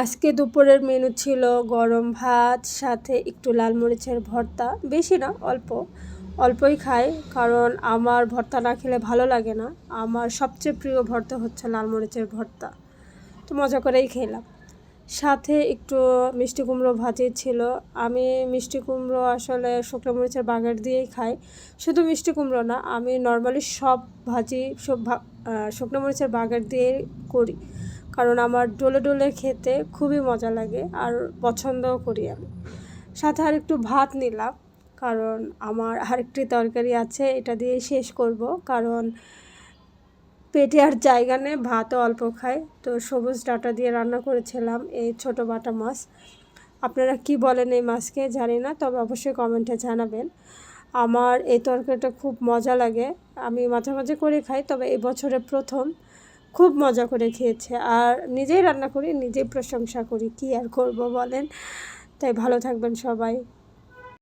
আজকে দুপুরের মেনু ছিল গরম ভাত, সাথে একটু লাল মরিচের ভর্তা। বেশি না, অল্পই খাই, কারণ আমার ভর্তা না খেলে ভালো লাগে না। আমার সবচেয়ে প্রিয় ভর্তা হচ্ছে লাল মরিচের ভর্তা, তো মজা করেই খেলাম। সাথে একটু মিষ্টি কুমড়ো ভাজি ছিল। আমি মিষ্টি কুমড়ো আসলে শুকনো মরিচের বাগার দিয়েই খাই। শুধু মিষ্টি কুমড়ো না, আমি নর্মালি সব ভাজি শুকনো মরিচের বাগার দিয়েই করি, কারণ আমার ডলে ডলে খেতে খুবই মজা লাগে আর পছন্দও করি আমি। সাথে আর একটু ভাত নিলাম, কারণ আমার আরেকটি তরকারি আছে, এটা দিয়ে শেষ করব, কারণ পেটে আর জায়গা নেই, ভাতও অল্প খাই। তো সবুজ ডাঁটা দিয়ে রান্না করেছিলাম এই ছোটো বাটা মাছ। আপনারা কি বলেন এই মাছকে জানি না, তবে অবশ্যই কমেন্টে জানাবেন। আমার এই তরকারিটা খুব মজা লাগে, আমি মাঝে মাঝে করে খাই, তবে এই বছরে প্রথম খুব মজা করে খেয়েছে। আর নিজেই রান্না করি, নিজেই প্রশংসা করি, কি আর করব বলেন। তাই ভালো থাকবেন সবাই।